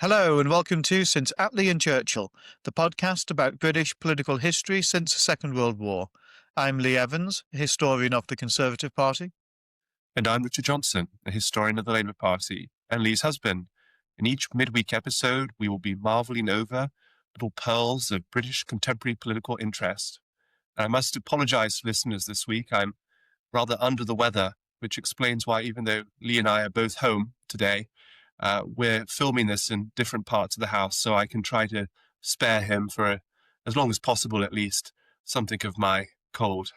Hello and welcome to Since Attlee Churchill, the podcast about British political history since the Second World War. I'm Lee Evans, historian of the Conservative Party. And I'm Richard Johnson, a historian of the Labour Party and Lee's husband. In each midweek episode, we will be marvelling over little pearls of British contemporary political interest. And I must apologise to listeners this week. I'm rather under the weather, which explains why, even though Lee and I are both home today, we're filming this in different parts of the house, so I can try to spare him for as long as possible, at least, something of my cold.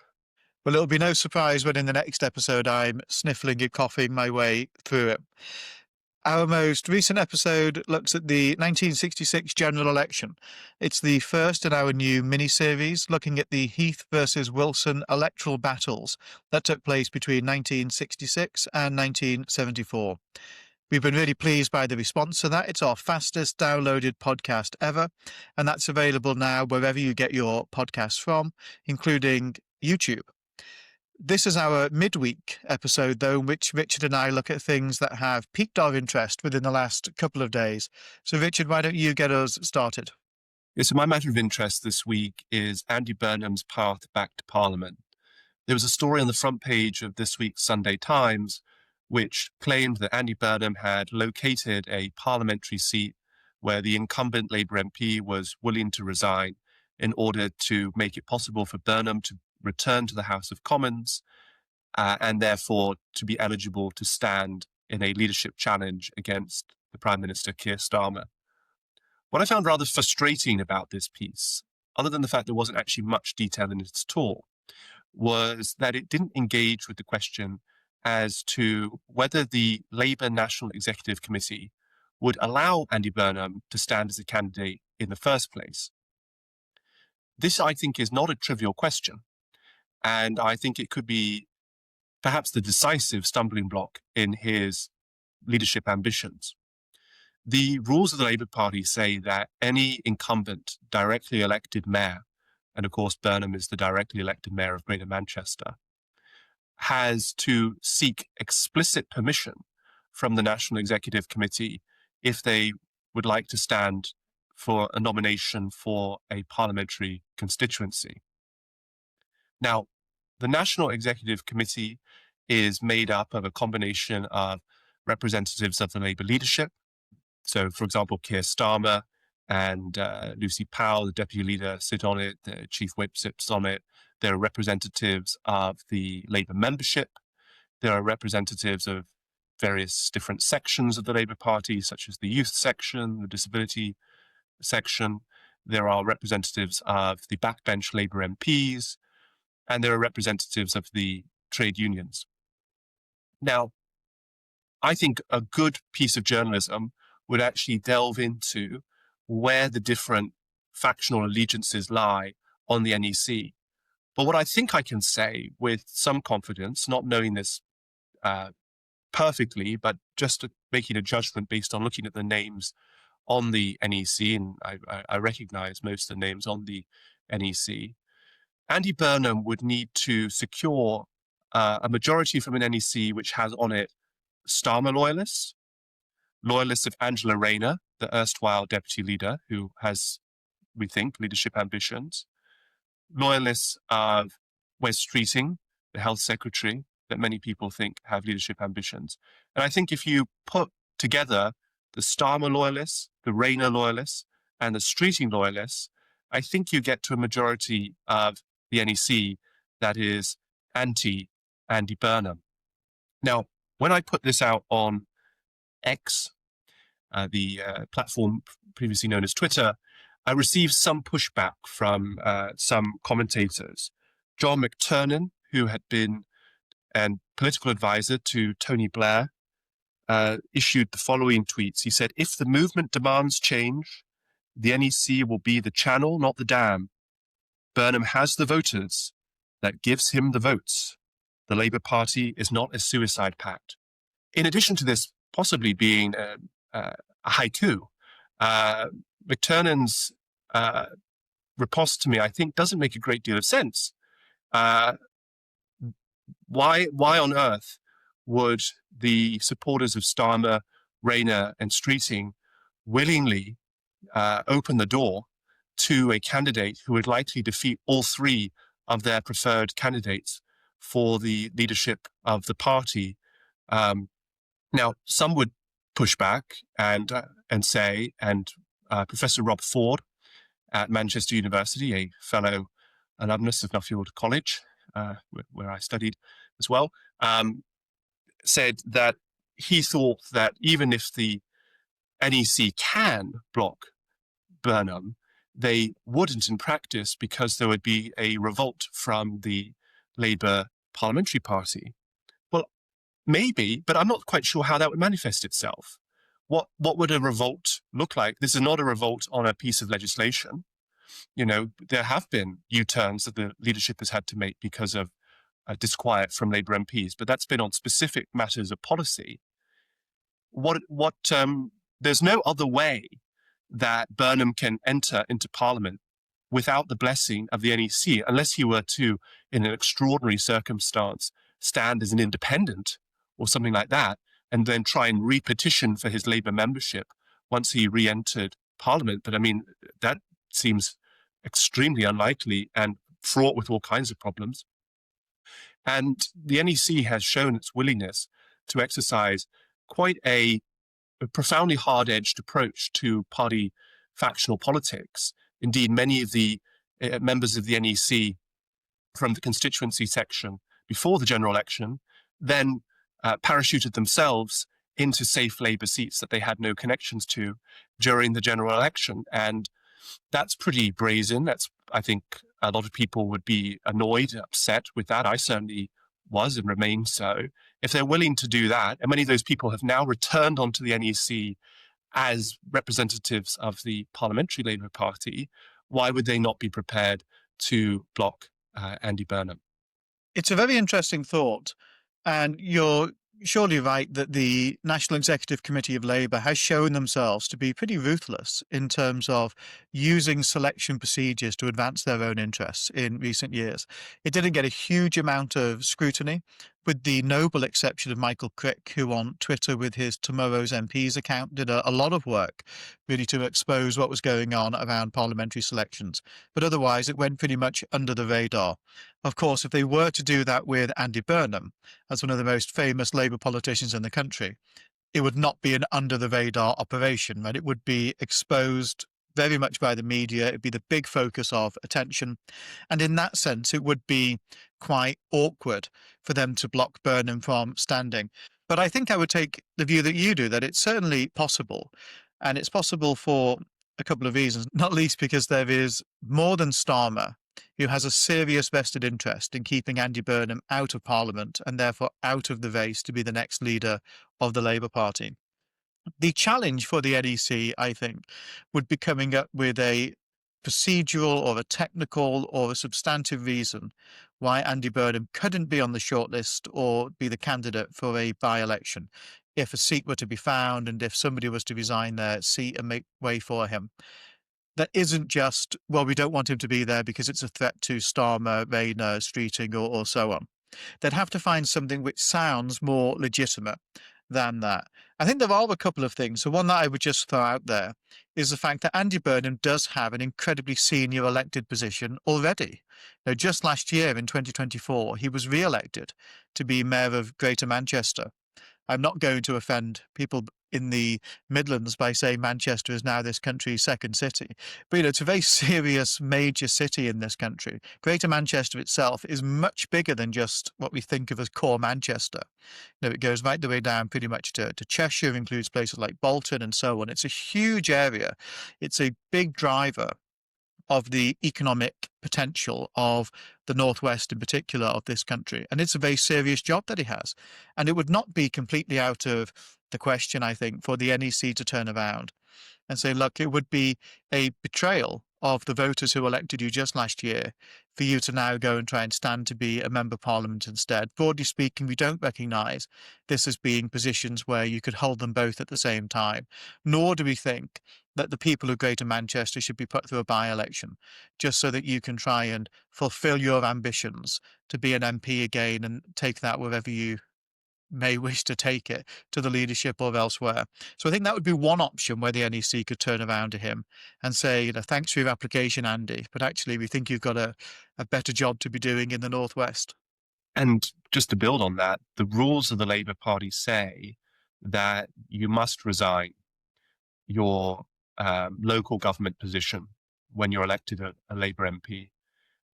Well, it'll be no surprise when in the next episode I'm sniffling and coughing my way through it. Our most recent episode looks at the 1966 general election. It's the first in our new mini-series looking at the Heath versus Wilson electoral battles that took place between 1966 and 1974. We've been really pleased by the response to that. It's our fastest downloaded podcast ever, and that's available now wherever you get your podcasts from, including YouTube. This is our midweek episode, though, in which Richard and I look at things that have piqued our interest within the last couple of days. So, Richard, why don't you get us started? Yeah, so my matter of interest this week is Andy Burnham's path back to Parliament. There was a story on the front page of this week's Sunday Times which claimed that Andy Burnham had located a parliamentary seat where the incumbent Labour MP was willing to resign in order to make it possible for Burnham to return to the House of Commons and therefore to be eligible to stand in a leadership challenge against the Prime Minister Keir Starmer. What I found rather frustrating about this piece, other than the fact there wasn't actually much detail in it at all, was that it didn't engage with the question as to whether the Labour National Executive Committee would allow Andy Burnham to stand as a candidate in the first place. This, I think, is not a trivial question, and I think it could be perhaps the decisive stumbling block in his leadership ambitions. The rules of the Labour Party say that any incumbent directly elected mayor, and of course Burnham is the directly elected mayor of Greater Manchester, has to seek explicit permission from the National Executive Committee if they would like to stand for a nomination for a parliamentary constituency. Now, the National Executive Committee is made up of a combination of representatives of the Labour leadership. So, for example, Keir Starmer and Lucy Powell, the deputy leader, sit on it. The chief whip sits on it. There are representatives of the Labour membership. There are representatives of various different sections of the Labour Party, such as the youth section, the disability section. There are representatives of the backbench Labour MPs, and there are representatives of the trade unions. Now, I think a good piece of journalism would actually delve into where the different factional allegiances lie on the NEC. But what I think I can say with some confidence, not knowing this perfectly, but just making a judgment based on looking at the names on the NEC, and I recognize most of the names on the NEC, Andy Burnham would need to secure a majority from an NEC which has on it Starmer loyalists, loyalists of Angela Rayner, the erstwhile deputy leader, who has, we think, leadership ambitions, loyalists of Wes Streeting, the health secretary, that many people think have leadership ambitions. And I think if you put together the Starmer loyalists, the Rayner loyalists, and the Streeting loyalists, I think you get to a majority of the NEC that is anti-Andy Burnham. Now, when I put this out on X, the platform previously known as Twitter, I received some pushback from some commentators. John McTernan, who had been a political advisor to Tony Blair, issued the following tweets. He said, "If the movement demands change, the NEC will be the channel, not the dam. Burnham has the voters. That gives him the votes. The Labour Party is not a suicide pact." In addition to this possibly being a haiku, McTernan's riposte to me, I think, doesn't make a great deal of sense. Why on earth would the supporters of Starmer, Rayner and Streeting willingly open the door to a candidate who would likely defeat all three of their preferred candidates for the leadership of the party. Now, some would push back and say, and Professor Rob Ford at Manchester University, a fellow alumnus of Nuffield College, where I studied as well, said that he thought that even if the NEC can block Burnham, they wouldn't in practice because there would be a revolt from the Labour Parliamentary Party. Well, maybe, but I'm not quite sure how that would manifest itself. What would a revolt look like? This is not a revolt on a piece of legislation. You know, there have been U-turns that the leadership has had to make because of disquiet from Labour MPs, but that's been on specific matters of policy. There's no other way that Burnham can enter into Parliament without the blessing of the NEC, unless he were to, in an extraordinary circumstance, stand as an independent or something like that, and then try and repetition for his Labour membership once he re-entered Parliament. But I mean, that seems extremely unlikely and fraught with all kinds of problems. And the NEC has shown its willingness to exercise quite a profoundly hard-edged approach to party factional politics. Indeed, many of the members of the NEC from the constituency section before the general election then parachuted themselves into safe Labour seats that they had no connections to during the general election. And that's pretty brazen. I think a lot of people would be annoyed, upset with that. I certainly was and remain so. If they're willing to do that, and many of those people have now returned onto the NEC as representatives of the Parliamentary Labour Party, why would they not be prepared to block Andy Burnham? It's a very interesting thought, and you're surely right that the National Executive Committee of Labour has shown themselves to be pretty ruthless in terms of using selection procedures to advance their own interests in recent years. It didn't get a huge amount of scrutiny, with the noble exception of Michael Crick, who on Twitter with his Tomorrow's MPs account did a lot of work really to expose what was going on around parliamentary selections. But otherwise, it went pretty much under the radar. Of course, if they were to do that with Andy Burnham, as one of the most famous Labour politicians in the country, it would not be an under-the-radar operation, right? It would be exposed very much by the media. It'd be the big focus of attention. And in that sense, it would be quite awkward for them to block Burnham from standing. But I think I would take the view that you do, that it's certainly possible. And it's possible for a couple of reasons, not least because there is more than Starmer who has a serious vested interest in keeping Andy Burnham out of Parliament and therefore out of the race to be the next leader of the Labour Party. The challenge for the NEC, I think, would be coming up with a procedural or a technical or a substantive reason why Andy Burnham couldn't be on the shortlist or be the candidate for a by-election if a seat were to be found and if somebody was to resign their seat and make way for him. That isn't just, well, we don't want him to be there because it's a threat to Starmer, Rayner, Streeting, or so on. They'd have to find something which sounds more legitimate than that. I think there are a couple of things. So one that I would just throw out there is the fact that Andy Burnham does have an incredibly senior elected position already. Now, just last year in 2024, he was re-elected to be Mayor of Greater Manchester. I'm not going to offend people in the Midlands by saying Manchester is now this country's second city. But, it's a very serious major city in this country. Greater Manchester itself is much bigger than just what we think of as core Manchester. It goes right the way down pretty much to Cheshire, includes places like Bolton and so on. It's a huge area. It's a big driver of the economic potential of the Northwest in particular of this country. And it's a very serious job that he has. And it would not be completely out of the question, I think, for the NEC to turn around and say, look, it would be a betrayal of the voters who elected you just last year for you to now go and try and stand to be a member of Parliament instead. Broadly speaking, we don't recognise this as being positions where you could hold them both at the same time, nor do we think that the people of Greater Manchester should be put through a by-election just so that you can try and fulfil your ambitions to be an MP again and take that wherever you may wish to take it to the leadership or elsewhere. So I think that would be one option where the NEC could turn around to him and say, thanks for your application, Andy, but actually we think you've got a better job to be doing in the Northwest. And just to build on that, the rules of the Labour Party say that you must resign your local government position when you're elected a Labour MP.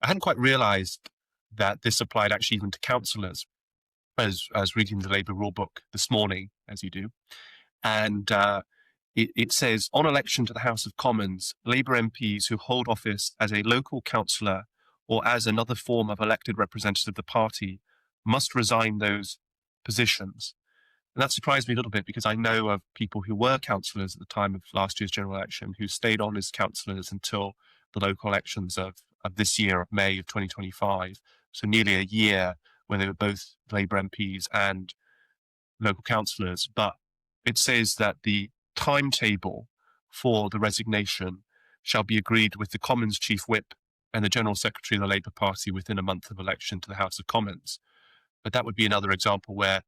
I hadn't quite realised that this applied actually even to councillors. I was reading the Labour rule book this morning, as you do, and it says, on election to the House of Commons, Labour MPs who hold office as a local councillor or as another form of elected representative of the party must resign those positions. And that surprised me a little bit because I know of people who were councillors at the time of last year's general election who stayed on as councillors until the local elections of this year, of May of 2025. So nearly a year where they were both Labour MPs and local councillors. But it says that the timetable for the resignation shall be agreed with the Commons Chief Whip and the General Secretary of the Labour Party within a month of election to the House of Commons. But that would be another example where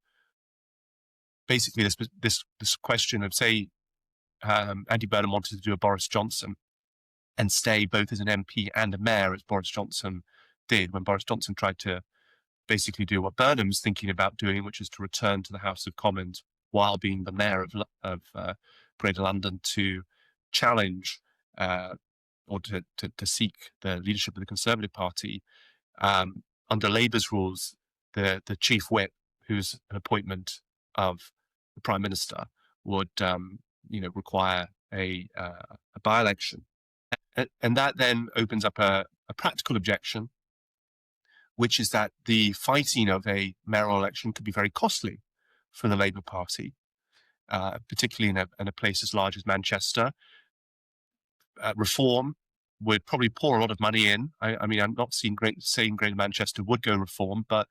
basically this question of, say, Andy Burnham wanted to do a Boris Johnson and stay both as an MP and a mayor, as Boris Johnson did, when Boris Johnson tried to basically do what Burnham's thinking about doing, which is to return to the House of Commons while being the mayor of Greater London to challenge or to seek the leadership of the Conservative Party. Under Labour's rules, the Chief Whip, who's an appointment of the Prime Minister, would require a by-election. And that then opens up a practical objection, which is that the fighting of a mayoral election could be very costly for the Labour Party, particularly in a place as large as Manchester. Reform would probably pour a lot of money in. I mean, I'm not saying Greater Manchester would go reform, but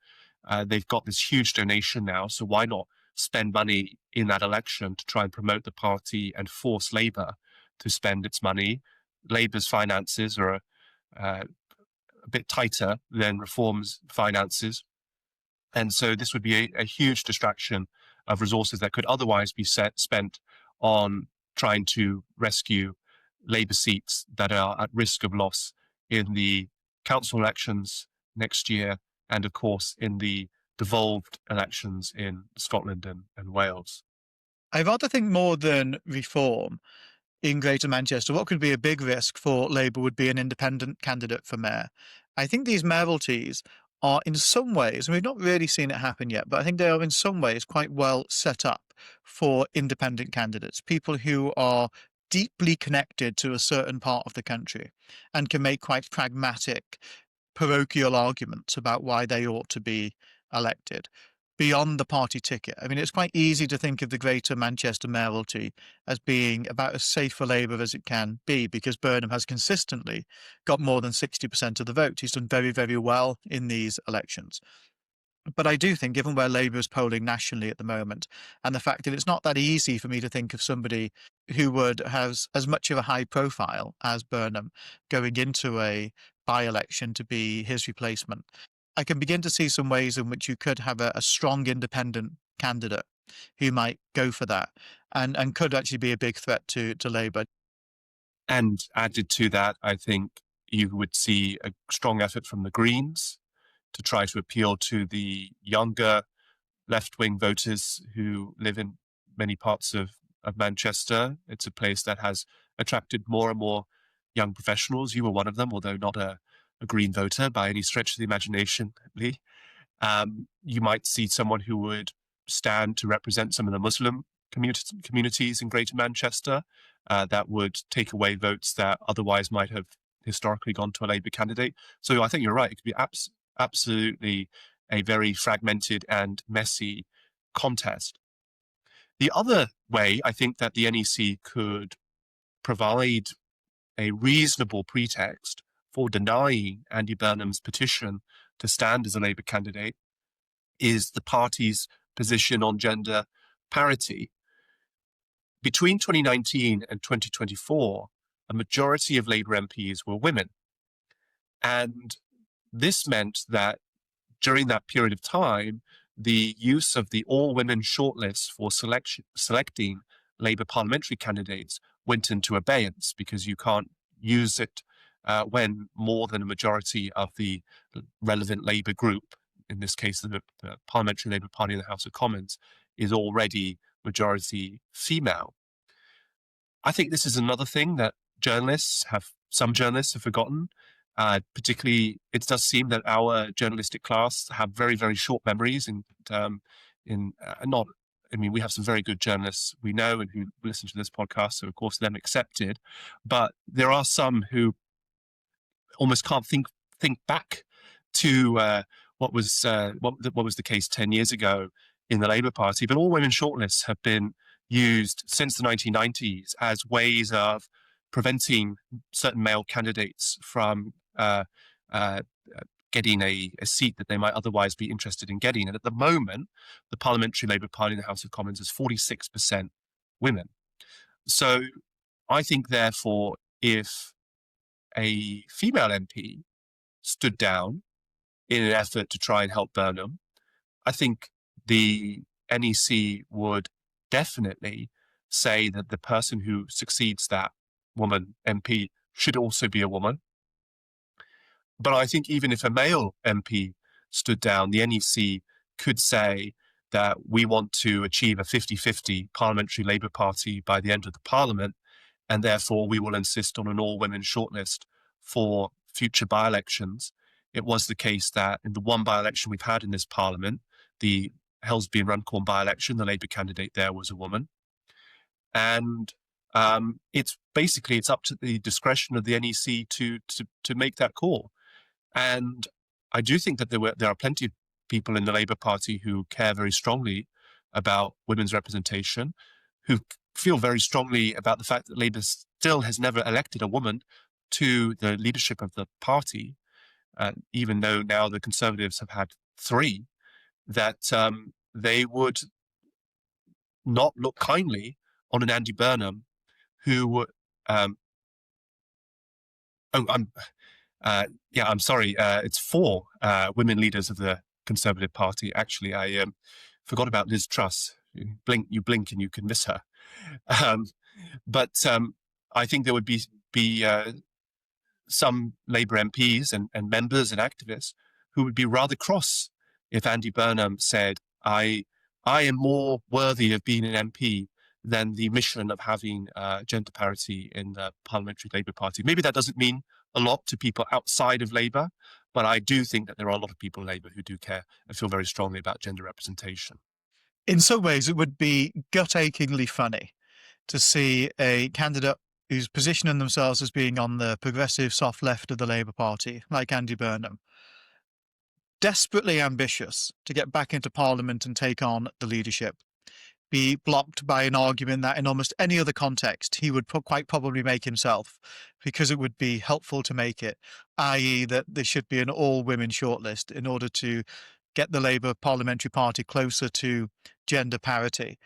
they've got this huge donation now, so why not spend money in that election to try and promote the party and force Labour to spend its money? Labour's finances are a bit tighter than Reform's finances. And so this would be a huge distraction of resources that could otherwise be spent on trying to rescue Labour seats that are at risk of loss in the council elections next year, and of course in the devolved elections in Scotland and Wales. I rather think more than reform in Greater Manchester, what could be a big risk for Labour would be an independent candidate for mayor. I think these mayoralties are in some ways, and we've not really seen it happen yet, but I think they are in some ways quite well set up for independent candidates, people who are deeply connected to a certain part of the country and can make quite pragmatic, parochial arguments about why they ought to be elected beyond the party ticket. I mean, it's quite easy to think of the Greater Manchester mayoralty as being about as safe for Labour as it can be, because Burnham has consistently got more than 60% of the vote. He's done very, very well in these elections. But I do think, given where Labour is polling nationally at the moment, and the fact that it's not that easy for me to think of somebody who would have as much of a high profile as Burnham going into a by-election to be his replacement, I can begin to see some ways in which you could have a strong independent candidate who might go for that and could actually be a big threat to Labour. And added to that, I think you would see a strong effort from the Greens to try to appeal to the younger left-wing voters who live in many parts of Manchester. It's a place that has attracted more and more young professionals. You were one of them, although not a Green voter by any stretch of the imagination, Lee. You might see someone who would stand to represent some of the Muslim communities in Greater Manchester that would take away votes that otherwise might have historically gone to a Labour candidate. So I think you're right. It could be absolutely a very fragmented and messy contest. The other way I think that the NEC could provide a reasonable pretext for denying Andy Burnham's petition to stand as a Labour candidate is the party's position on gender parity. Between 2019 and 2024, a majority of Labour MPs were women. And this meant that during that period of time, the use of the all-women shortlist for selecting Labour parliamentary candidates went into abeyance, because you can't use it when more than a majority of the relevant Labour group, in this case the Parliamentary Labour Party in the House of Commons, is already majority female. I think this is another thing that some journalists have forgotten. Particularly, it does seem that our journalistic class have very, very short memories. We have some very good journalists we know and who listen to this podcast, so of course them accepted. But there are some who almost can't think back to what was the case 10 years ago in the Labour Party. But all women shortlists have been used since the 1990s as ways of preventing certain male candidates from getting a seat that they might otherwise be interested in getting. And at the moment, the Parliamentary Labour Party in the House of Commons is 46% women. So I think, therefore, if a female MP stood down in an effort to try and help Burnham, I think the NEC would definitely say that the person who succeeds that woman MP should also be a woman. But I think even if a male MP stood down, the NEC could say that we want to achieve a 50-50 Parliamentary Labour Party by the end of the Parliament, and therefore we will insist on an all-women shortlist for future by-elections. It was the case that in the one by-election we've had in this Parliament, the Helsby and Runcorn by-election, the Labour candidate there was a woman. And it's up to the discretion of the NEC to make that call. And I do think that there are plenty of people in the Labour Party who care very strongly about women's representation, who feel very strongly about the fact that Labour still has never elected a woman to the leadership of the party, even though now the Conservatives have had 3, that they would not look kindly on an Andy Burnham who I'm sorry. It's 4 women leaders of the Conservative Party. Actually, I forgot about Liz Truss. You blink and you can miss her. But I think there would be some Labour MPs and members and activists who would be rather cross if Andy Burnham said, I am more worthy of being an MP than the mission of having gender parity in the Parliamentary Labour Party. Maybe that doesn't mean a lot to people outside of Labour, but I do think that there are a lot of people in Labour who do care and feel very strongly about gender representation. In some ways, it would be gut-achingly funny to see a candidate who's positioning themselves as being on the progressive soft left of the Labour Party, like Andy Burnham, desperately ambitious to get back into Parliament and take on the leadership, be blocked by an argument that in almost any other context he would quite probably make himself, because it would be helpful to make it, i.e. that there should be an all-women shortlist in order to get the Labour Parliamentary Party closer to gender parity.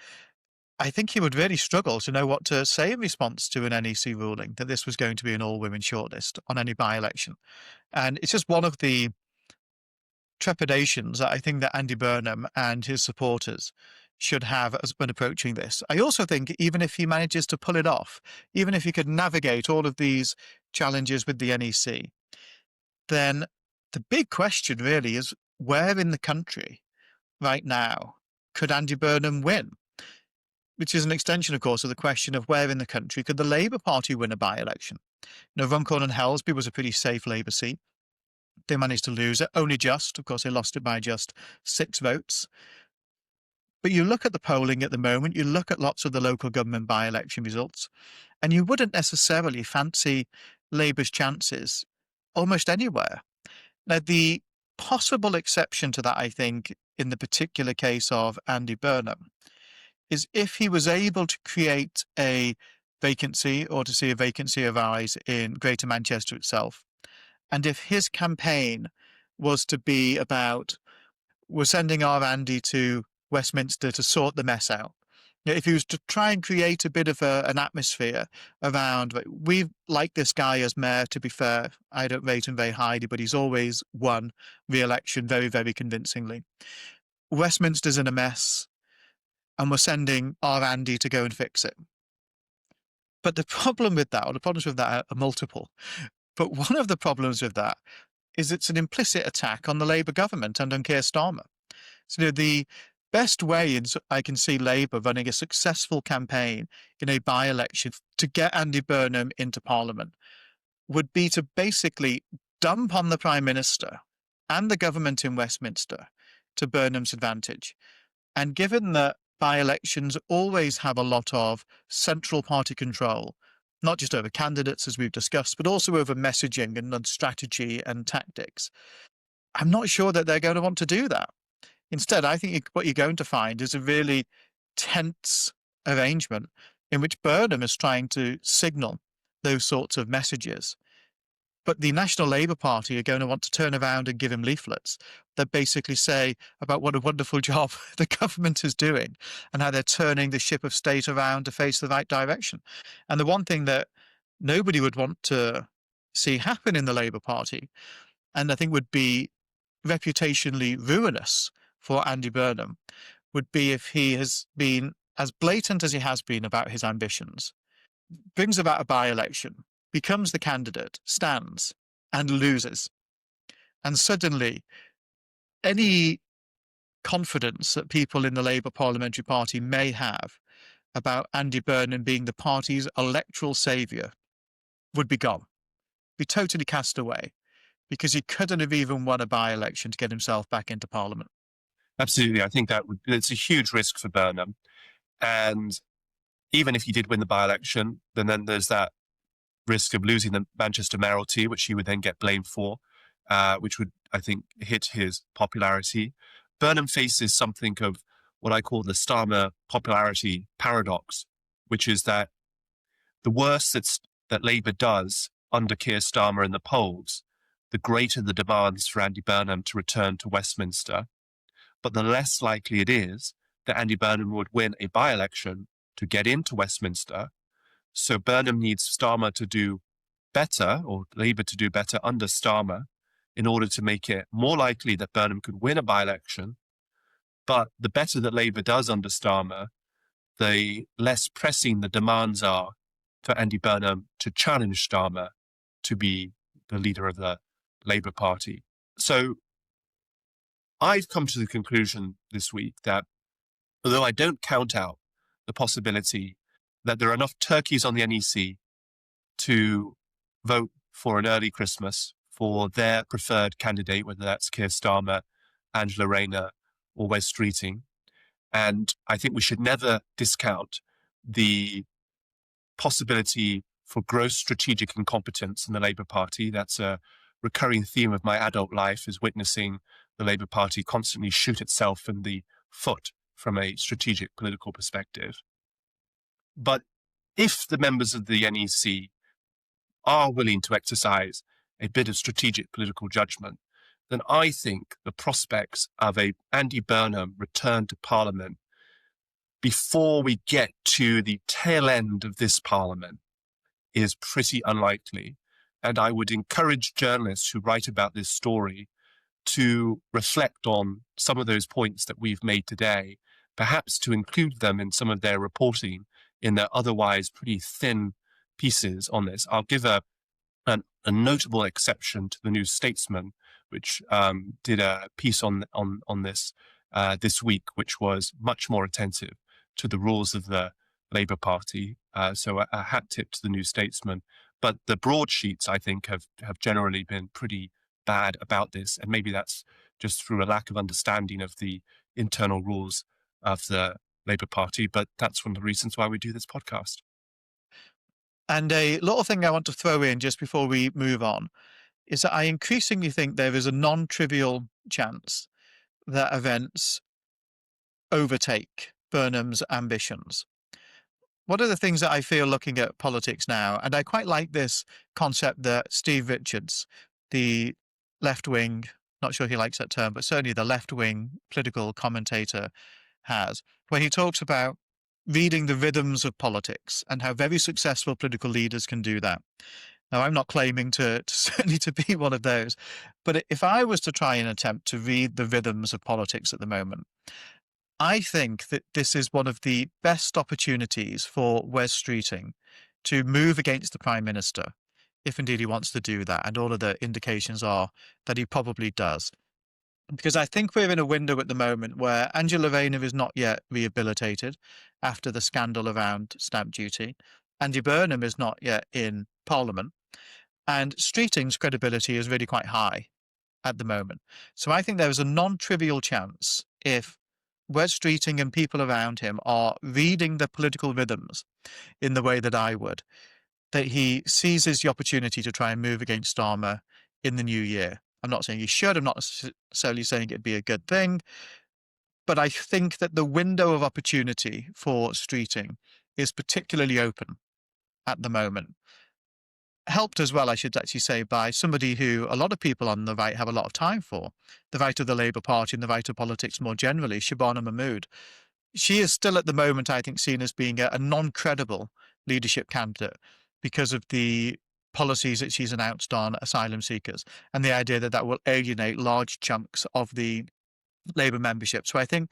I think he would really struggle to know what to say in response to an NEC ruling that this was going to be an all-women shortlist on any by-election. And it's just one of the trepidations that I think that Andy Burnham and his supporters should have as when approaching this. I also think even if he manages to pull it off, even if he could navigate all of these challenges with the NEC, then the big question really is, where in the country right now could Andy Burnham win? Which is an extension, of course, of the question of where in the country could the Labour Party win a by-election. Runcorn and Helsby was a pretty safe Labour seat. They managed to lose it, only just. Of course, they lost it by just 6 votes. But you look at the polling at the moment, you look at lots of the local government by-election results, and you wouldn't necessarily fancy Labour's chances almost anywhere. Now, the possible exception to that, I think, in the particular case of Andy Burnham, is if he was able to create a vacancy or to see a vacancy arise in Greater Manchester itself, and if his campaign was to be about, we're sending our Andy to Westminster to sort the mess out. If he was to try and create a bit of an atmosphere around, we like this guy as mayor, to be fair, I don't rate him very highly, but he's always won re-election very, very convincingly. Westminster's in a mess and we're sending our Andy to go and fix it. But the problem with that, or the problems with that are multiple. But one of the problems with that is it's an implicit attack on the Labour government and on Keir Starmer. So the best way I can see Labour running a successful campaign in a by-election to get Andy Burnham into Parliament would be to basically dump on the Prime Minister and the government in Westminster to Burnham's advantage. And given that by-elections always have a lot of central party control, not just over candidates, as we've discussed, but also over messaging and on strategy and tactics, I'm not sure that they're going to want to do that. Instead, I think what you're going to find is a really tense arrangement in which Burnham is trying to signal those sorts of messages. But the National Labour Party are going to want to turn around and give him leaflets that basically say about what a wonderful job the government is doing and how they're turning the ship of state around to face the right direction. And the one thing that nobody would want to see happen in the Labour Party, and I think would be reputationally ruinous for Andy Burnham, would be if he has been as blatant as he has been about his ambitions, brings about a by-election, becomes the candidate, stands, and loses. And suddenly, any confidence that people in the Labour Parliamentary Party may have about Andy Burnham being the party's electoral saviour would be gone, be totally cast away, because he couldn't have even won a by-election to get himself back into Parliament. Absolutely. I think it's a huge risk for Burnham. And even if he did win the by-election, then there's that risk of losing the Manchester mayoralty, which he would then get blamed for, which would, I think, hit his popularity. Burnham faces something of what I call the Starmer popularity paradox, which is that the worse that Labour does under Keir Starmer in the polls, the greater the demands for Andy Burnham to return to Westminster, but the less likely it is that Andy Burnham would win a by-election to get into Westminster. So Burnham needs Starmer to do better, or Labour to do better under Starmer, in order to make it more likely that Burnham could win a by-election. But the better that Labour does under Starmer, the less pressing the demands are for Andy Burnham to challenge Starmer to be the leader of the Labour Party. So I've come to the conclusion this week that although I don't count out the possibility that there are enough turkeys on the NEC to vote for an early Christmas for their preferred candidate, whether that's Keir Starmer, Angela Rayner, or Wes Streeting. And I think we should never discount the possibility for gross strategic incompetence in the Labour Party. That's a recurring theme of my adult life, is witnessing the Labour Party constantly shoot itself in the foot from a strategic political perspective. But if the members of the NEC are willing to exercise a bit of strategic political judgment, then I think the prospects of a Andy Burnham return to Parliament before we get to the tail end of this Parliament is pretty unlikely. And I would encourage journalists who write about this story to reflect on some of those points that we've made today, perhaps to include them in some of their reporting in their otherwise pretty thin pieces on this. I'll give a notable exception to the New Statesman, which did a piece on this this week, which was much more attentive to the rules of the Labour Party. So a hat tip to the New Statesman. But the broadsheets, I think, have generally been pretty bad about this. And maybe that's just through a lack of understanding of the internal rules of the Labour Party. But that's one of the reasons why we do this podcast. And a little thing I want to throw in just before we move on is that I increasingly think there is a non-trivial chance that events overtake Burnham's ambitions. One of the things that I feel looking at politics now, and I quite like this concept that Steve Richards, the left-wing, not sure he likes that term, but certainly the left-wing political commentator has, where he talks about reading the rhythms of politics and how very successful political leaders can do that. Now, I'm not claiming to certainly to be one of those, but if I was to try and attempt to read the rhythms of politics at the moment, I think that this is one of the best opportunities for Wes Streeting to move against the Prime Minister, if indeed he wants to do that. And all of the indications are that he probably does. Because I think we're in a window at the moment where Angela Rayner is not yet rehabilitated after the scandal around stamp duty. Andy Burnham is not yet in Parliament. And Streeting's credibility is really quite high at the moment. So I think there is a non-trivial chance, if Wes Streeting and people around him are reading the political rhythms in the way that I would, that he seizes the opportunity to try and move against Starmer in the new year. I'm not saying he should, I'm not necessarily saying it'd be a good thing, but I think that the window of opportunity for Streeting is particularly open at the moment. Helped as well, I should actually say, by somebody who a lot of people on the right have a lot of time for, the right of the Labour Party and the right of politics more generally, Shabana Mahmood. She is still at the moment, I think, seen as being a non-credible leadership candidate because of the policies that she's announced on asylum seekers and the idea that that will alienate large chunks of the Labour membership. So I think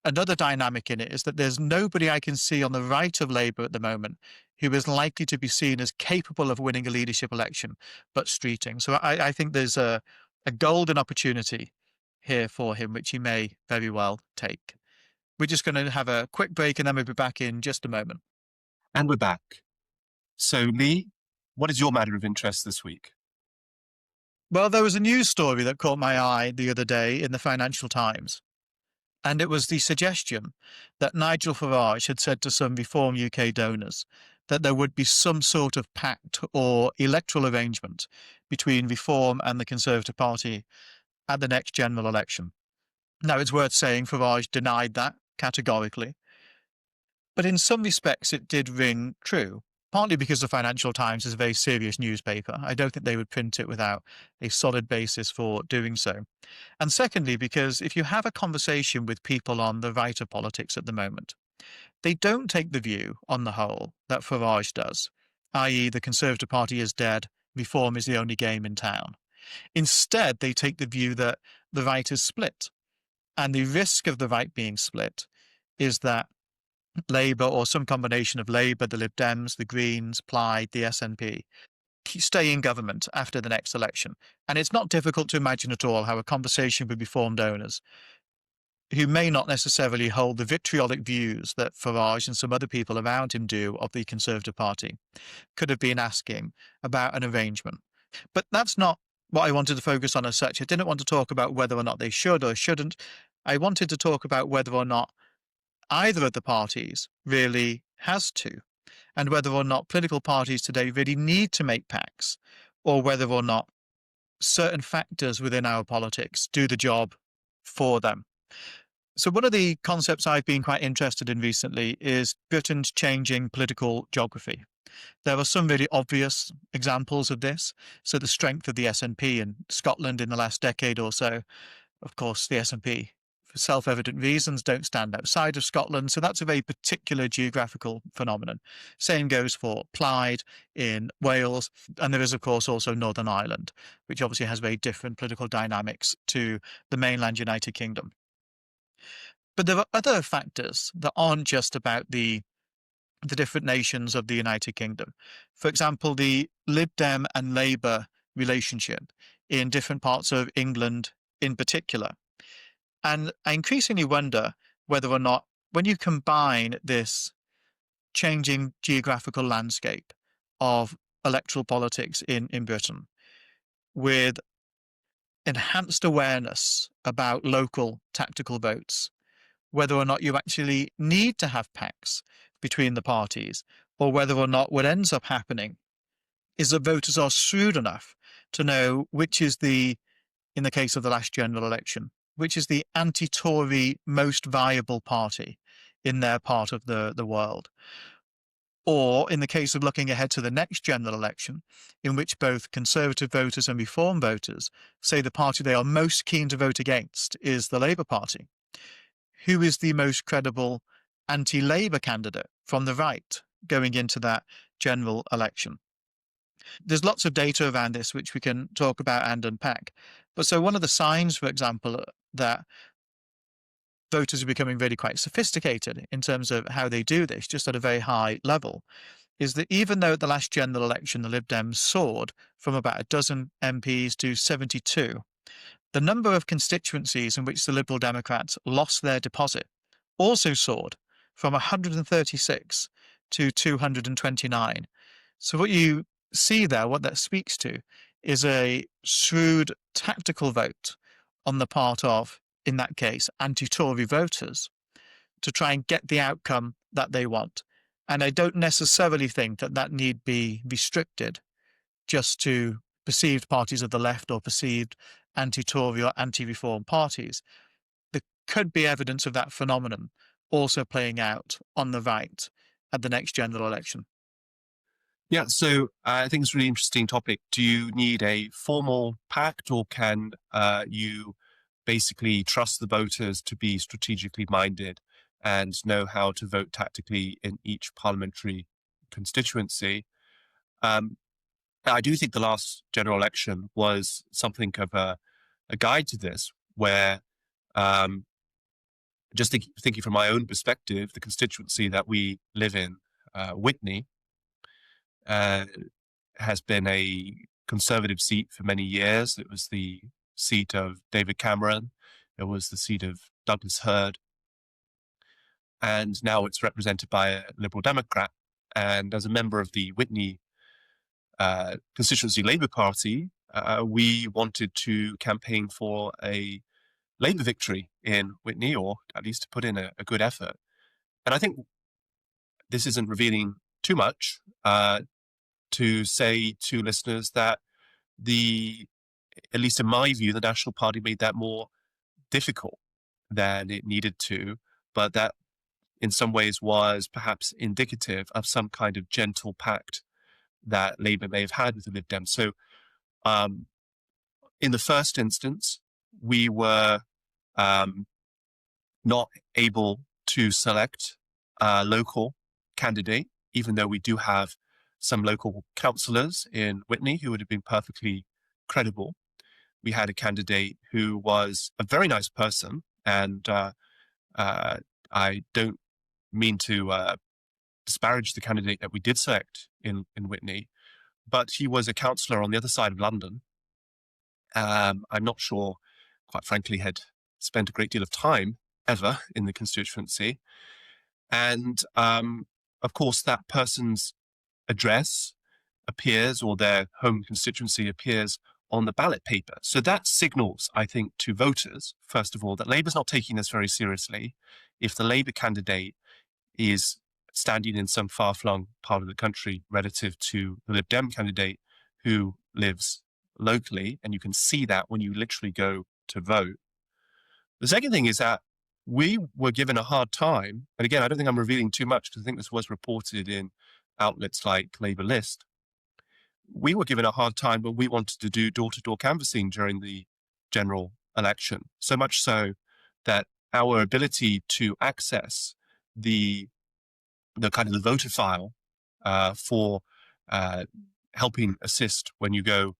another dynamic in it is that there's nobody I can see on the right of Labour at the moment who is likely to be seen as capable of winning a leadership election but Streeting. So I think there's a golden opportunity here for him, which he may very well take. We're just going to have a quick break and then we'll be back in just a moment. And we're back. So, Lee, what is your matter of interest this week? Well, there was a news story that caught my eye the other day in the Financial Times. And it was the suggestion that Nigel Farage had said to some Reform UK donors that there would be some sort of pact or electoral arrangement between Reform and the Conservative Party at the next general election. Now, it's worth saying Farage denied that categorically. But in some respects, it did ring true, partly because the Financial Times is a very serious newspaper. I don't think they would print it without a solid basis for doing so. And secondly, because if you have a conversation with people on the right of politics at the moment, they don't take the view, on the whole, that Farage does, i.e. the Conservative Party is dead, Reform is the only game in town. Instead, they take the view that the right is split. And the risk of the right being split is that Labour, or some combination of Labour, the Lib Dems, the Greens, Plaid, the SNP, stay in government after the next election. And it's not difficult to imagine at all how a conversation with Reformed donors, who may not necessarily hold the vitriolic views that Farage and some other people around him do of the Conservative Party, could have been asking about an arrangement. But that's not what I wanted to focus on as such. I didn't want to talk about whether or not they should or shouldn't. I wanted to talk about whether or not either of the parties really has to, and whether or not political parties today really need to make pacts, or whether or not certain factors within our politics do the job for them. So one of the concepts I've been quite interested in recently is Britain's changing political geography. There are some really obvious examples of this. So the strength of the SNP in Scotland in the last decade or so. Of course, the SNP, for self-evident reasons, don't stand outside of Scotland. So that's a very particular geographical phenomenon. Same goes for Plaid in Wales. And there is, of course, also Northern Ireland, which obviously has very different political dynamics to the mainland United Kingdom. But there are other factors that aren't just about the different nations of the United Kingdom. For example, the Lib Dem and Labour relationship in different parts of England in particular. And I increasingly wonder whether or not, when you combine this changing geographical landscape of electoral politics in Britain with enhanced awareness about local tactical votes, whether or not you actually need to have pacts between the parties, or whether or not what ends up happening is that voters are shrewd enough to know which is in the case of the last general election, which is the anti-Tory most viable party in their part of the world. Or in the case of looking ahead to the next general election, in which both Conservative voters and Reform voters say the party they are most keen to vote against is the Labour Party. Who is the most credible anti-Labour candidate from the right going into that general election? There's lots of data around this, which we can talk about and unpack. But so one of the signs, for example, that voters are becoming really quite sophisticated in terms of how they do this, just at a very high level, is that even though at the last general election the Lib Dems soared from about a dozen MPs to 72, the number of constituencies in which the Liberal Democrats lost their deposit also soared from 136 to 229. So what you see there, what that speaks to, is a shrewd tactical vote on the part of, in that case, anti-Tory voters to try and get the outcome that they want. And I don't necessarily think that that need be restricted just to perceived parties of the left or perceived anti-Tory or anti-reform parties. There could be evidence of that phenomenon also playing out on the right at the next general election. Yeah, so I think it's a really interesting topic. Do you need a formal pact, or can you basically trust the voters to be strategically minded and know how to vote tactically in each parliamentary constituency? I do think the last general election was something of a guide to this, where just thinking from my own perspective, the constituency that we live in, Witney, has been a Conservative seat for many years. It was the seat of David Cameron. It was the seat of Douglas Hurd. And now it's represented by a Liberal Democrat. And as a member of the Witney constituency Labour Party, we wanted to campaign for a Labour victory in Witney, or at least to put in a good effort. And I think this isn't revealing too much to say to listeners that at least in my view, the National Party made that more difficult than it needed to, but that in some ways was perhaps indicative of some kind of gentle pact that Labour may have had with the Lib Dems. So in the first instance, we were not able to select a local candidate, even though we do have some local councillors in Witney who would have been perfectly credible. We had a candidate who was a very nice person, and I don't mean to disparage the candidate that we did select in Witney, but he was a councillor on the other side of London. I'm not sure, quite frankly, had spent a great deal of time ever in the constituency. And of course, that person's address appears, or their home constituency appears, on the ballot paper. So that signals, I think, to voters, first of all, that Labour's not taking this very seriously. If the Labour candidate is standing in some far-flung part of the country relative to the Lib Dem candidate who lives locally, and you can see that when you literally go to vote. The second thing is that we were given a hard time, and again, I don't think I'm revealing too much because I think this was reported in outlets like Labour List. We were given a hard time when we wanted to do door-to-door canvassing during the general election, so much so that our ability to access the kind of the voter file for helping assist when you go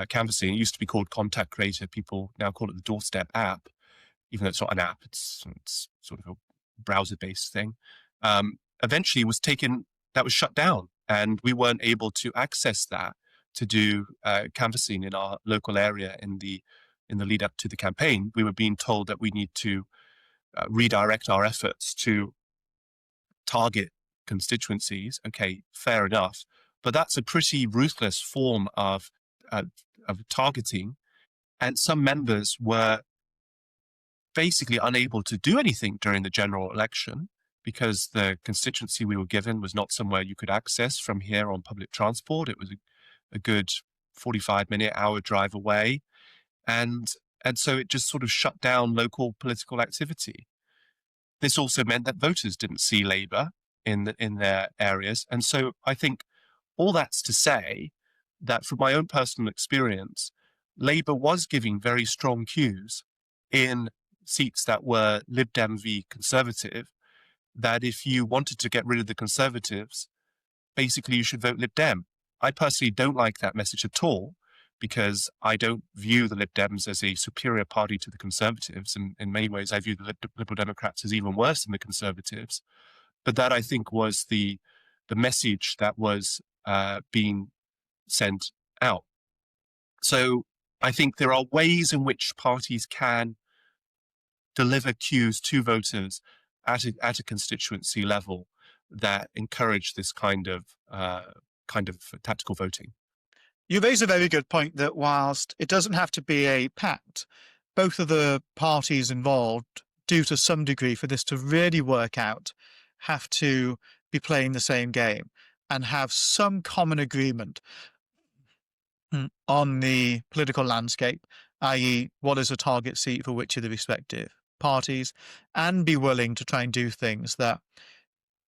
canvassing. It used to be called Contact Creator. People now call it the Doorstep app, even though it's not an app. It's sort of a browser-based thing. Eventually that was shut down, and we weren't able to access that to do canvassing in our local area in the lead up to the campaign. We were being told that we need to redirect our efforts to target constituencies. Okay, fair enough, but that's a pretty ruthless form of targeting, and some members were basically unable to do anything during the general election because the constituency we were given was not somewhere you could access from here on public transport. It was a good 45-minute, hour drive away, and so it just sort of shut down local political activity. This also meant that voters didn't see Labour in their areas. And so I think all that's to say that from my own personal experience, Labour was giving very strong cues in seats that were Lib Dem v Conservative, that if you wanted to get rid of the Conservatives, basically you should vote Lib Dem. I personally don't like that message at all, because I don't view the Lib Dems as a superior party to the Conservatives. In many ways, I view the Liberal Democrats as even worse than the Conservatives. But that, I think, was the message that was being sent out. So I think there are ways in which parties can deliver cues to voters at a constituency level that encourage this kind of tactical voting. You raise a very good point that whilst it doesn't have to be a pact, both of the parties involved do to some degree for this to really work out, have to be playing the same game and have some common agreement on the political landscape, i.e. what is a target seat for which of the respective parties, and be willing to try and do things that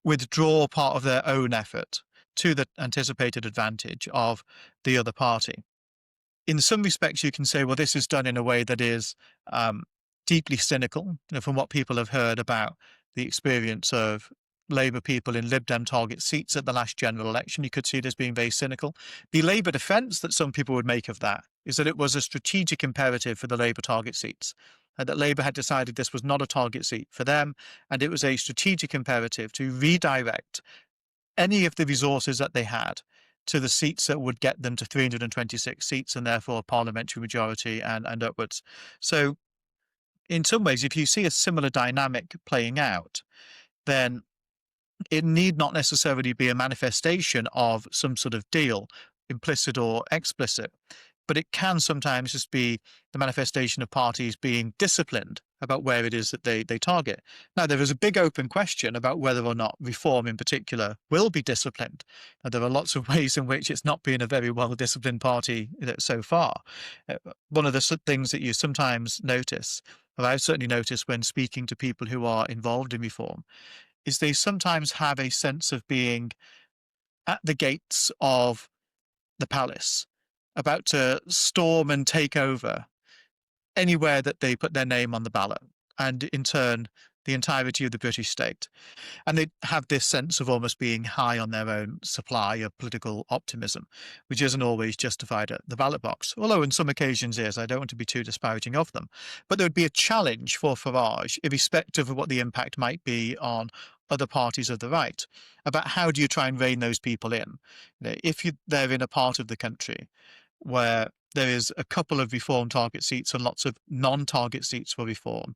withdraw part of their own effort to the anticipated advantage of the other party. In some respects, you can say, well, this is done in a way that is deeply cynical, from what people have heard about the experience of Labour people in Lib Dem target seats at the last general election. You could see it as being very cynical. The Labour defence that some people would make of that is that it was a strategic imperative for the Labour target seats, and that Labour had decided this was not a target seat for them, and it was a strategic imperative to redirect any of the resources that they had to the seats that would get them to 326 seats and therefore a parliamentary majority and upwards. So in some ways, if you see a similar dynamic playing out, then it need not necessarily be a manifestation of some sort of deal, implicit or explicit, but it can sometimes just be the manifestation of parties being disciplined about where it is that they target. Now, there is a big open question about whether or not Reform in particular will be disciplined. Now, there are lots of ways in which it's not been a very well-disciplined party so far. One of the things that you sometimes notice, or I've certainly noticed when speaking to people who are involved in Reform, is they sometimes have a sense of being at the gates of the palace, about to storm and take over anywhere that they put their name on the ballot, and in turn, the entirety of the British state. And they have this sense of almost being high on their own supply of political optimism, which isn't always justified at the ballot box, although on some occasions is. I don't want to be too disparaging of them. But there would be a challenge for Farage, irrespective of what the impact might be on other parties of the right, about how do you try and rein those people in. If they're in a part of the country where there is a couple of Reform target seats and lots of non-target seats for Reform,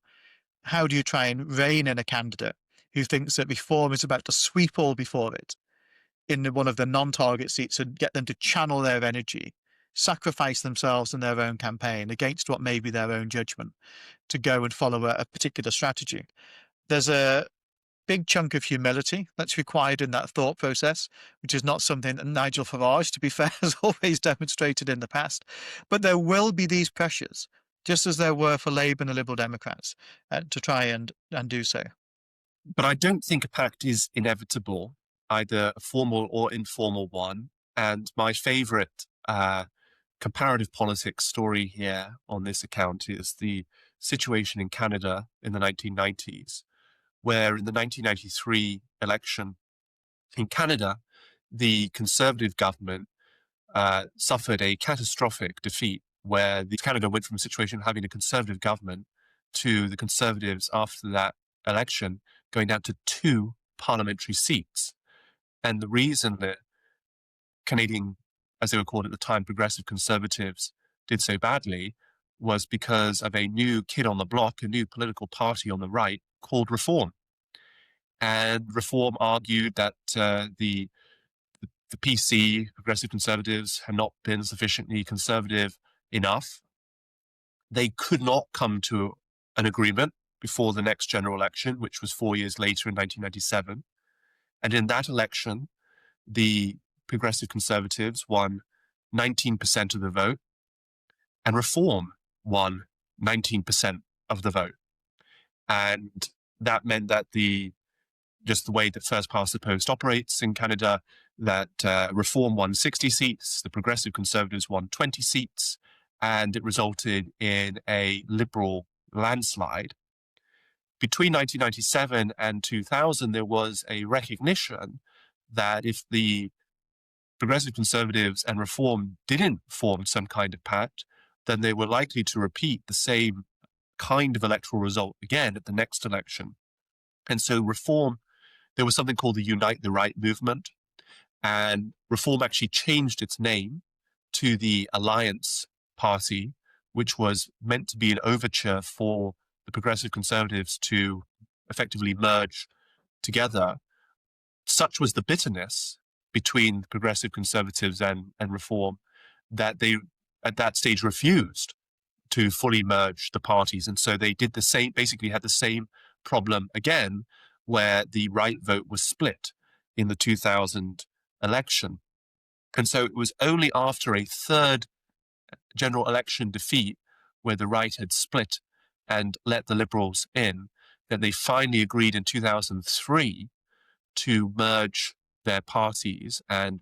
how do you try and rein in a candidate who thinks that Reform is about to sweep all before it in one of the non-target seats and get them to channel their energy, sacrifice themselves in their own campaign against what may be their own judgment to go and follow a particular strategy? There's a big chunk of humility that's required in that thought process, which is not something that Nigel Farage, to be fair, has always demonstrated in the past. But there will be these pressures, just as there were for Labour and the Liberal Democrats, to try and do so. But I don't think a pact is inevitable, either a formal or informal one. And my favourite comparative politics story here on this account is the situation in Canada in the 1990s, where in the 1993 election in Canada, the Conservative government suffered a catastrophic defeat, where Canada went from a situation of having a Conservative government to the Conservatives after that election going down to 2 parliamentary seats. And the reason that Canadian, as they were called at the time, Progressive Conservatives, did so badly was because of a new kid on the block, a new political party on the right called Reform. And Reform argued that the PC, Progressive Conservatives, had not been sufficiently conservative enough. They could not come to an agreement before the next general election, which was 4 years later in 1997. And in that election, the Progressive Conservatives won 19% of the vote, and Reform won 19% of the vote. And that meant that just the way that first past the post operates in Canada, that Reform won 60 seats, the Progressive Conservatives won 20 seats, and it resulted in a Liberal landslide. Between 1997 and 2000, there was a recognition that if the Progressive Conservatives and Reform didn't form some kind of pact, then they were likely to repeat the same kind of electoral result again at the next election. And so Reform, there was something called the Unite the Right movement, and Reform actually changed its name to the Alliance Party, which was meant to be an overture for the Progressive Conservatives to effectively merge together. Such was the bitterness between the Progressive Conservatives and Reform that they, at that stage, refused to fully merge the parties. And so they did the same, basically had the same problem again, where the right vote was split in the 2000 election. And so it was only after a third general election defeat, where the right had split and let the Liberals in, that they finally agreed in 2003 to merge their parties, and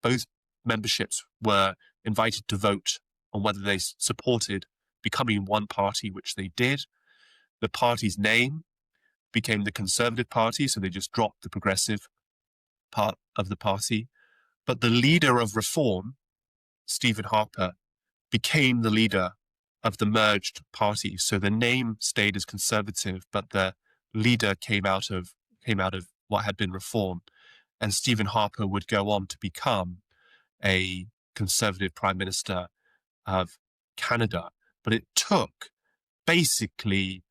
both memberships were invited to vote on whether they supported becoming one party, which they did. The party's name became the Conservative Party, so they just dropped the progressive part of the party. But the leader of Reform, Stephen Harper, became the leader of the merged party. So the name stayed as Conservative, but the leader came out of what had been Reform. And Stephen Harper would go on to become a Conservative Prime Minister of Canada. But it took basically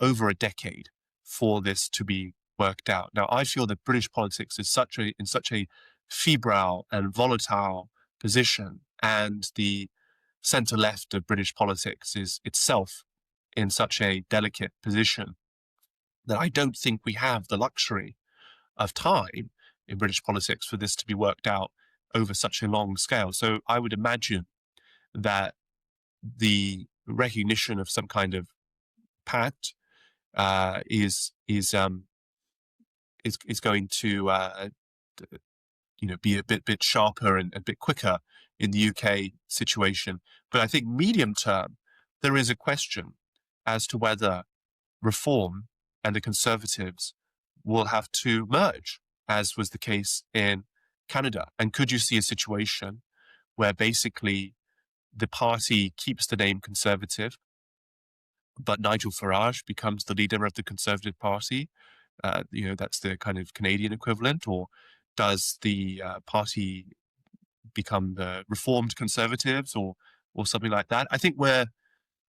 over a decade for this to be worked out. Now, I feel that British politics is in such a febrile and volatile position, and the centre-left of British politics is itself in such a delicate position, that I don't think we have the luxury of time in British politics for this to be worked out over such a long scale. So I would imagine that the recognition of some kind of pact is going to be a bit sharper and a bit quicker in the UK situation. But I think medium term, there is a question as to whether Reform and the Conservatives will have to merge, as was the case in Canada. And could you see a situation where basically the party keeps the name Conservative, but Nigel Farage becomes the leader of the Conservative Party? That's the kind of Canadian equivalent. Or does the party become the Reformed Conservatives or something like that? I think we're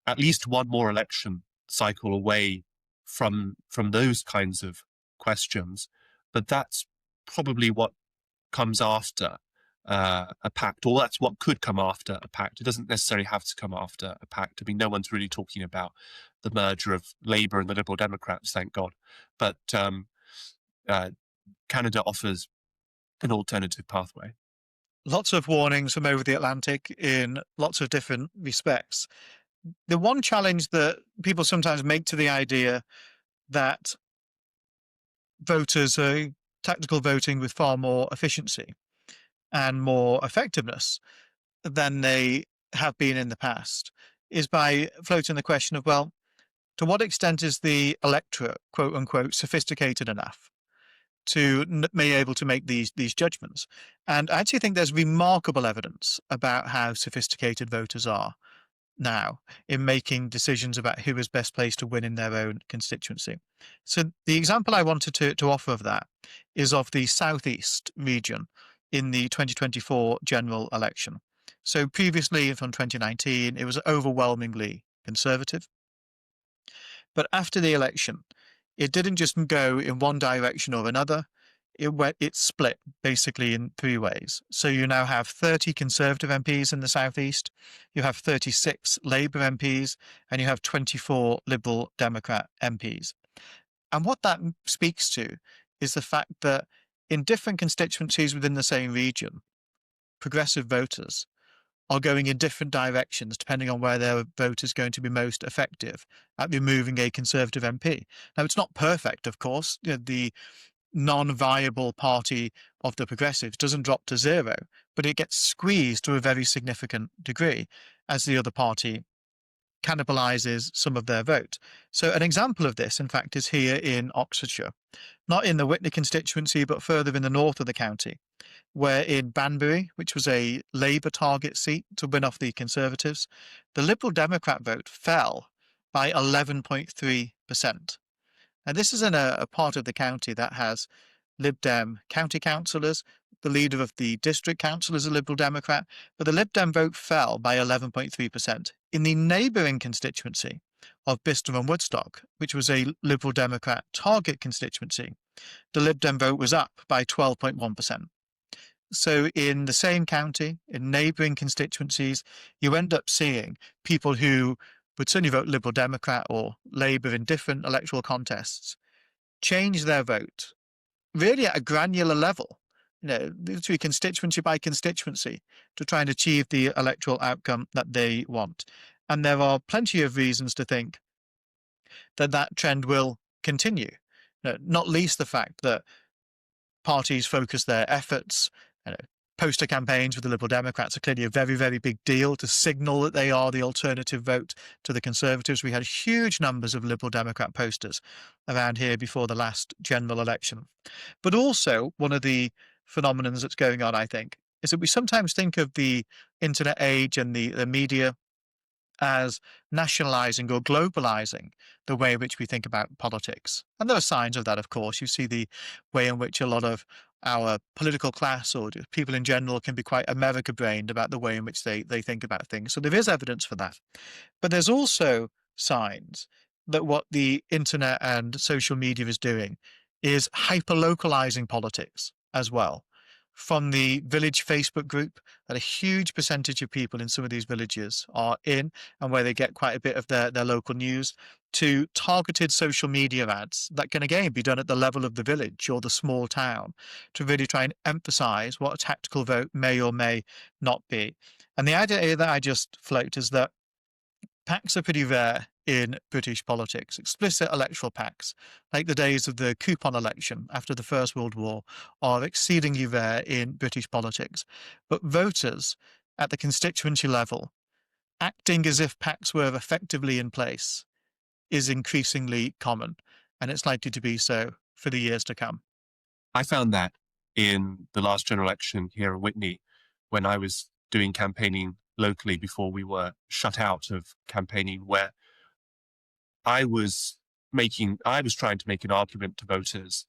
at least one more election cycle away from those kinds of questions, but that's probably what comes after a pact, or that's what could come after a pact. It doesn't necessarily have to come after a pact. I mean, no one's really talking about the merger of Labour and the Liberal Democrats, thank God. But Canada offers an alternative pathway. Lots of warnings from over the Atlantic in lots of different respects. The one challenge that people sometimes make to the idea that voters are tactical voting with far more efficiency and more effectiveness than they have been in the past is by floating the question of, well, to what extent is the electorate, quote unquote, sophisticated enough to be able to make these judgments? And I actually think there's remarkable evidence about how sophisticated voters are now in making decisions about who is best placed to win in their own constituency. So the example I wanted to offer of that is of the Southeast region in the 2024 general election. So previously, from 2019, it was overwhelmingly Conservative. But after the election, it didn't just go in one direction or another. It split basically in three ways. So you now have 30 Conservative MPs in the Southeast, you have 36 Labour MPs, and you have 24 Liberal Democrat MPs. And what that speaks to is the fact that in different constituencies within the same region, progressive voters are going in different directions depending on where their vote is going to be most effective at removing a Conservative MP. Now, it's not perfect, of course. The non-viable party of the Progressives doesn't drop to zero, but it gets squeezed to a very significant degree as the other party cannibalizes some of their vote. So an example of this, in fact, is here in Oxfordshire, not in the Witney constituency, but further in the north of the county, where in Banbury, which was a Labour target seat to win off the Conservatives, the Liberal Democrat vote fell by 11.3%. And this is in a part of the county that has Lib Dem county councillors. The leader of the district council is a Liberal Democrat, but the Lib Dem vote fell by 11.3%. In the neighbouring constituency of Bicester and Woodstock, which was a Liberal Democrat target constituency, the Lib Dem vote was up by 12.1%. So in the same county, in neighbouring constituencies, you end up seeing people who would certainly vote Liberal Democrat or Labour in different electoral contests change their vote really at a granular level, literally constituency by constituency, to try and achieve the electoral outcome that they want. And there are plenty of reasons to think that that trend will continue, not least the fact that parties focus their efforts. Poster campaigns with the Liberal Democrats are clearly a very, very big deal to signal that they are the alternative vote to the Conservatives. We had huge numbers of Liberal Democrat posters around here before the last general election. But also, one of the phenomena that's going on, I think, is that we sometimes think of the internet age and the media as nationalizing or globalizing the way in which we think about politics. And there are signs of that, of course. You see the way in which a lot of our political class or people in general can be quite America-brained about the way in which they think about things. So there is evidence for that. But there's also signs that what the internet and social media is doing is hyper-localizing politics as well. From the village Facebook group that a huge percentage of people in some of these villages are in, and where they get quite a bit of their local news, to targeted social media ads that can again be done at the level of the village or the small town to really try and emphasize what a tactical vote may or may not be. And the idea that I just float is that pacts are pretty rare in British politics. Explicit electoral pacts, like the days of the coupon election after the First World War, are exceedingly rare in British politics. But voters at the constituency level acting as if pacts were effectively in place is increasingly common, and it's likely to be so for the years to come. I found that in the last general election here in Witney, when I was doing campaigning locally before we were shut out of campaigning, where I was trying to make an argument to voters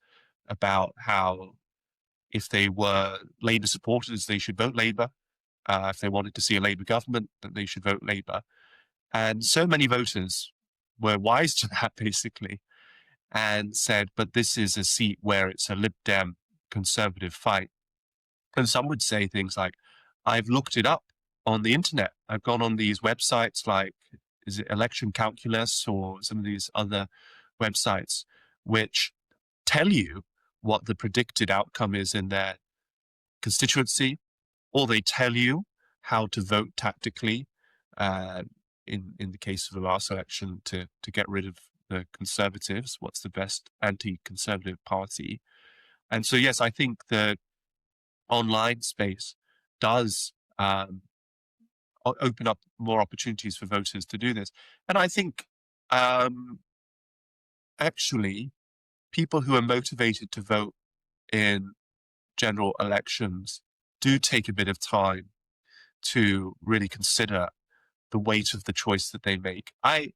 about how if they were Labour supporters, they should vote Labour. If they wanted to see a Labour government, that they should vote Labour. And so many voters were wise to that, basically, and said, but this is a seat where it's a Lib Dem Conservative fight. And some would say things like, I've looked it up on the internet. I've gone on these websites like, is it Election Calculus or some of these other websites, which tell you what the predicted outcome is in their constituency, or they tell you how to vote tactically, in the case of the last election, to get rid of the Conservatives, what's the best anti-Conservative party. And so, yes, I think the online space does open up more opportunities for voters to do this. And I think actually people who are motivated to vote in general elections do take a bit of time to really consider the weight of the choice that they make. I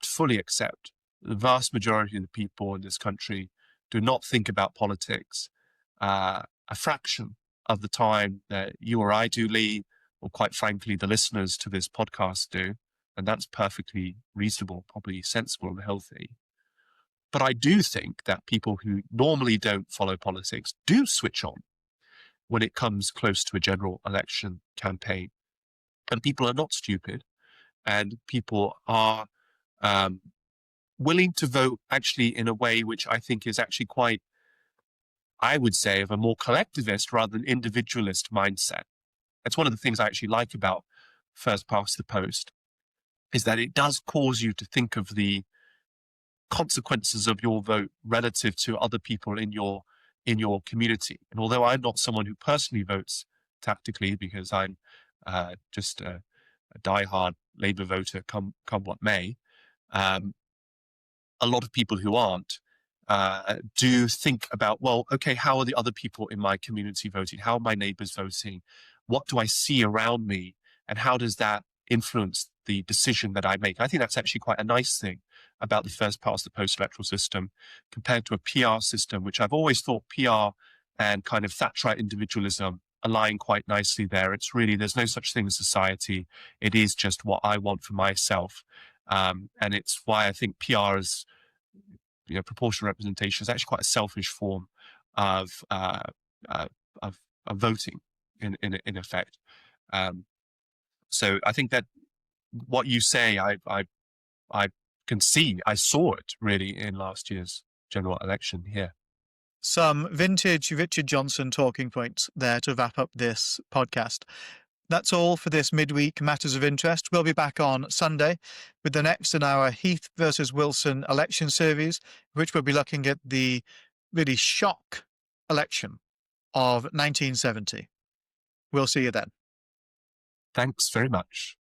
fully accept the vast majority of the people in this country do not think about politics a fraction of the time that you or I do, Lee, or quite frankly, the listeners to this podcast do. And that's perfectly reasonable, probably sensible and healthy. But I do think that people who normally don't follow politics do switch on when it comes close to a general election campaign. And people are not stupid, and people are willing to vote actually in a way which I think is actually quite, I would say, of a more collectivist rather than individualist mindset. That's one of the things I actually like about first past the post, is that it does cause you to think of the consequences of your vote relative to other people in your community. And although I'm not someone who personally votes tactically, because I'm just a diehard Labour voter, come what may, a lot of people who aren't do think about, well, okay, how are the other people in my community voting? How are my neighbors voting? What do I see around me? And how does that influence the decision that I make? I think that's actually quite a nice thing about the first past the post-electoral system compared to a PR system, which I've always thought PR and kind of Thatcherite individualism align quite nicely there. It's really, there's no such thing as society. It is just what I want for myself. And it's why I think PR is, proportional representation is actually quite a selfish form of voting in effect. So I think that what you say, I can see, I saw it really in last year's general election here. Some vintage Richard Johnson talking points there to wrap up this podcast. That's all for this midweek Matters of Interest. We'll be back on Sunday with the next in our Heath versus Wilson election series, which will be looking at the really shock election of 1970. We'll see you then. Thanks very much.